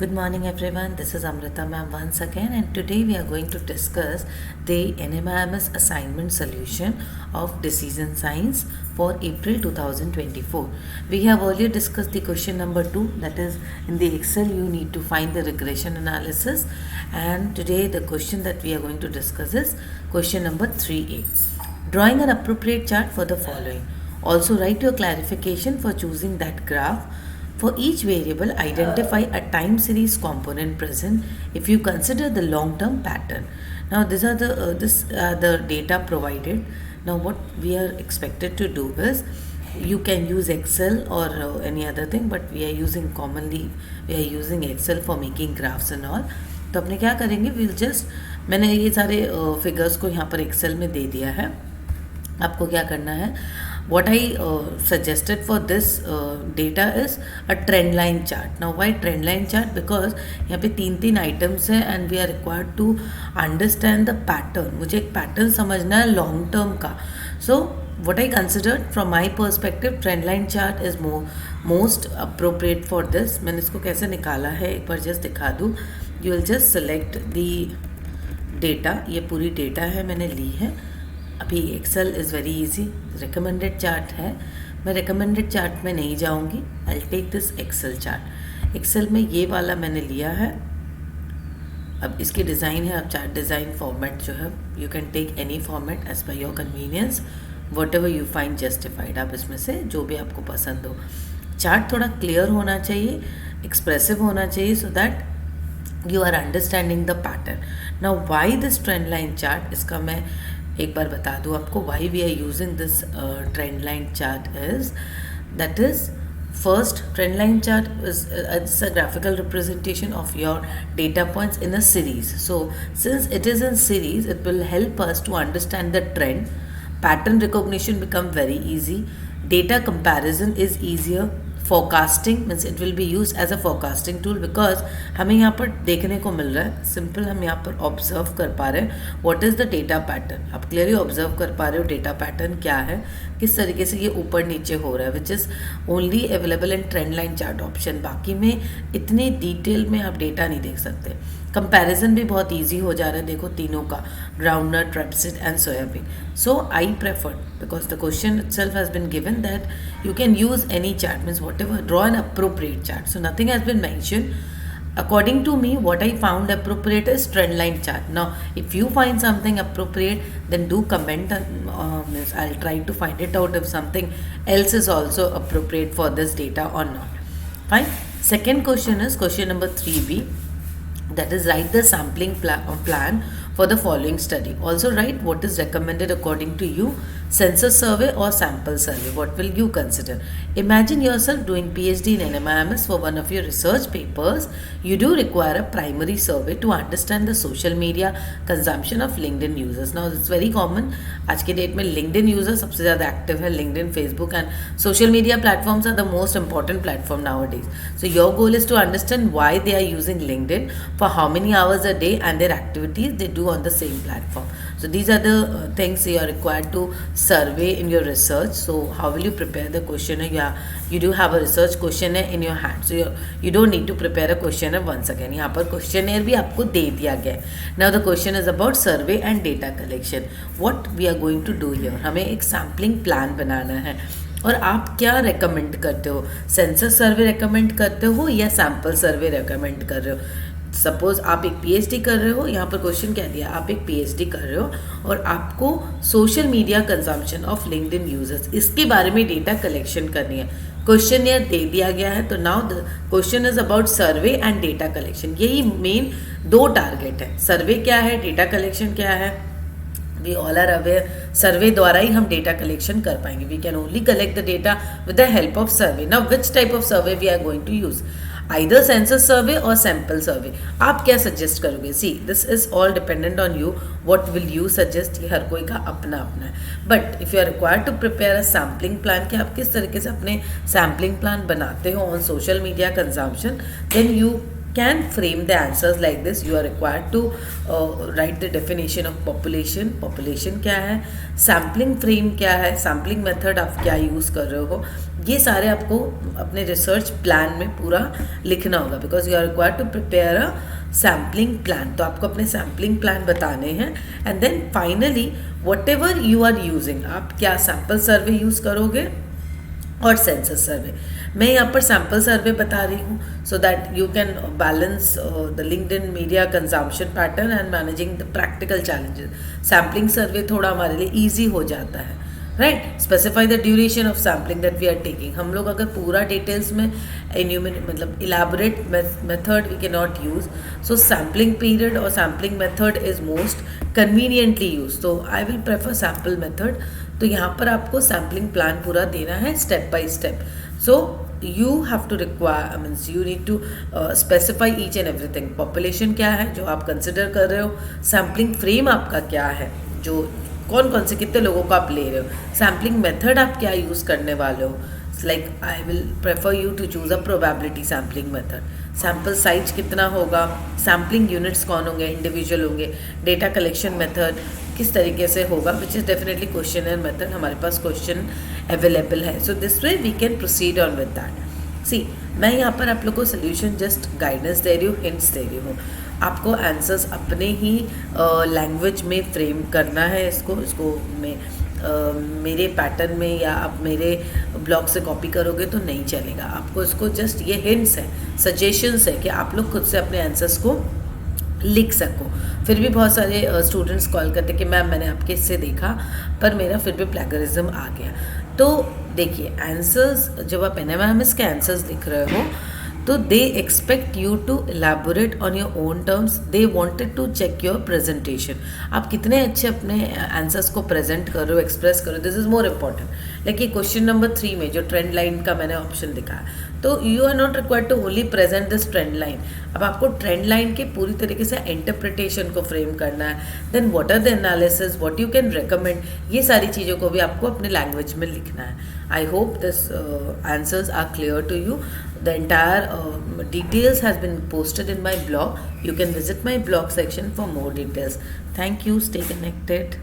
Good morning, everyone. This is Amrita ma'am once again, and today we are going to discuss the NMIMS assignment solution of decision science for April 2024. We have earlier discussed the question number 2, that is, in the Excel you need to find the regression analysis, and today the question that we are going to discuss is question number 3A. Drawing an appropriate chart for the following. Also, write your clarification for choosing that graph. For each variable, identify a time series component present if you consider the long-term pattern. Now, these are the data provided. Now, what we are expected to do is, you can use Excel or any other thing, but we are using Excel for making graphs and all. तो अपने क्या करेंगे, मैंने ये सारे figures को यहाँ पर एक्सेल में दे दिया है. आपको क्या करना है, what I suggested for this data is a trend line chart. Now why trend line chart? Because यहाँ पे तीन आइटम्स हैं and we are required to understand the pattern. मुझे एक पैटर्न समझना है लॉन्ग टर्म का. So what I considered from my perspective, trend line chart is most appropriate for this. मैंने इसको कैसे निकाला है एक बार जस्ट दिखा दूँ. You will just select the data. ये पूरी डेटा है, मैंने ली है. अभी Excel is very easy. Recommended chart है, मैं रिकमेंडेड चार्ट में नहीं जाऊंगी. I take this Excel chart. Excel में ये वाला मैंने लिया है. अब इसकी डिज़ाइन है, अब चार्ट डिज़ाइन फॉर्मेट जो है, you can take any format as per your convenience, whatever you find justified. आप इसमें से जो भी आपको पसंद हो. चार्ट थोड़ा क्लियर होना चाहिए, एक्सप्रेसिव होना चाहिए, so that you are understanding the pattern. Now why this trend line chart, इसका मैं एक बार बता दूँ आपको. Why we are using this trend line chart is, that is, first, trend line chart is it's a graphical representation of your data points in a series. So since it is in series, it will help us to understand the trend. Pattern recognition become very easy. Data comparison is easier. Forecasting means it will be use as a forecasting tool, because हमें यहाँ पर देखने को मिल रहा है, simple हम यहाँ पर ऑब्जर्व कर पा रहे हैं what is the data pattern. आप क्लियरली ऑब्जर्व कर पा रहे हो डेटा पैटर्न क्या है, किस तरीके से ये ऊपर नीचे हो रहा है, which is only available in trend line chart option. बाकी में इतनी डिटेल में आप डेटा नहीं देख सकते. कंपैरिजन भी बहुत इजी हो जा रहा है, देखो तीनों का, groundnut, rapeseed and soybean. So I prefer, because the question itself has been given that you can use any chart, means whatever, draw an appropriate chart. So nothing has been mentioned. According to me, what I found appropriate is trend line chart. Now if you find something appropriate, then do comment. I'll try to find it out if something else is also appropriate for this data or not. Fine. Second question is question number 3B, that is, write the sampling plan for the following study. Also write what is recommended according to you, census survey or sample survey. What will you consider? Imagine yourself doing PhD in NMIMS. For one of your research papers, you do require a primary survey to understand the social media consumption of LinkedIn users. Now it's very common, आज के date में LinkedIn user सबसे ज़्यादा active है. LinkedIn, Facebook and social media platforms are the most important platform nowadays. So your goal is to understand why they are using LinkedIn, for how many hours a day, and their activities they do on the same platform. So these are the things you are required to survey in your research. So how will you prepare the questionnaire? You do have a research questionnaire in your hand, so you don't need to prepare a questionnaire once again. यहाँ पर questionnaire भी आपको दे दिया गया है. Now the question is about survey and data collection. What we are going to do here, हमें एक sampling plan बनाना है. और आप क्या रेकमेंड करते हो, सेंसस सर्वे रेकमेंड करते हो या सैम्पल सर्वे रेकमेंड कर रहे हो? सपोज आप एक पीएचडी कर रहे हो, यहाँ पर क्वेश्चन क्या दिया, आप एक पीएचडी कर रहे हो और आपको social media consumption of LinkedIn users, इसके बारे में डेटा कलेक्शन करनी है. क्वेश्चनियर दे दिया गया है, तो now the question is about survey and data collection. यही मेन दो टारगेट है. सर्वे क्या है, डेटा कलेक्शन क्या है. We all are aware, survey द्वारा ही हम डेटा कलेक्शन कर पाएंगे. We can only collect the data with the help of survey. Now which type of survey we are going to use, either census survey or sample survey. आप क्या suggest करोगे? See, this is all dependent on you. What will you suggest, ये हर कोई का अपना अपना है. But if you are required to prepare a sampling plan, कि आप किस तरीके से अपने सैम्पलिंग प्लान बनाते हो on social media consumption, then you can frame the answers like this. You are required to write the definition of population क्या है, sampling frame क्या है, sampling method आप क्या use कर रहे हो, ये सारे आपको अपने रिसर्च प्लान में पूरा लिखना होगा, because you are required to prepare a sampling plan. तो आपको अपने सैम्पलिंग प्लान बताने हैं, and then finally whatever you are using, आप क्या सैम्पल सर्वे यूज़ करोगे और सेंसस सर्वे। मैं यहाँ पर सैम्पल सर्वे बता रही हूँ so that you can balance the LinkedIn media consumption pattern and managing the practical challenges. Sampling survey थोड़ा हमारे लिए ईजी हो जाता है, right. Specify the duration of sampling that we are taking. हम लोग अगर पूरा डिटेल्स में एन्यूमिनेट मतलब elaborate method we can not use, so sampling period और sampling method is most conveniently use, तो I will prefer sample method. तो यहाँ पर आपको सैम्पलिंग प्लान पूरा देना है step by step. So you have to require means you need to specify each and everything. Population क्या है जो आप कंसिडर कर रहे हो, सैम्पलिंग फ्रेम आपका क्या है, जो कौन कौन से कितने लोगों को आप ले रहे हो, सैम्पलिंग मेथड आप क्या यूज़ करने वाले हो। Like I will prefer you to choose a probability sampling method. Sample size कितना होगा, सैम्पलिंग यूनिट्स कौन होंगे, इंडिविजुअल होंगे, डेटा कलेक्शन मेथड किस तरीके से होगा, which is definitely question and method, हमारे पास क्वेश्चन अवेलेबल है। So this way we can proceed on with that. See मैं यहाँ पर आप लोग को सोल्यूशन जस्ट गाइडेंस दे रही हूँ, हिंट्स दे रही हूँ। आपको आंसर्स अपने ही लैंग्वेज में फ्रेम करना है। इसको मैं मेरे पैटर्न में या आप मेरे ब्लॉग से कॉपी करोगे तो नहीं चलेगा। आपको इसको जस्ट ये हिंट्स है, सजेशंस है कि आप लोग खुद से अपने आंसर्स को लिख सको। फिर भी बहुत सारे स्टूडेंट्स कॉल करते कि मैम मैंने आपके इससे देखा पर मेरा फिर भी प्लेगरिज्म आ गया। तो देखिए आंसर्स जब आप एनएमएमएस के आंसर्स लिख रहे हो तो they expect you to elaborate on your own terms, they wanted to check your presentation. आप कितने अच्छे अपने आंसर्स को प्रेजेंट कर रहे हो, एक्सप्रेस कर रहे हो, दिस इज मोर इम्पॉर्टेंट। लेकिन क्वेश्चन नंबर 3 में जो ट्रेंड लाइन का मैंने ऑप्शन दिखाया, तो you are not required to only present this trend line. अब आपको ट्रेंड लाइन के पूरी तरीके से इंटरप्रिटेशन को फ्रेम करना है, then what are the analysis, what you can recommend, ये सारी चीज़ों को भी आपको अपने लैंग्वेज में लिखना है। I hope this answers are clear to you. The entire details has been posted in my blog. You can visit my blog section for more details. Thank you. Stay connected.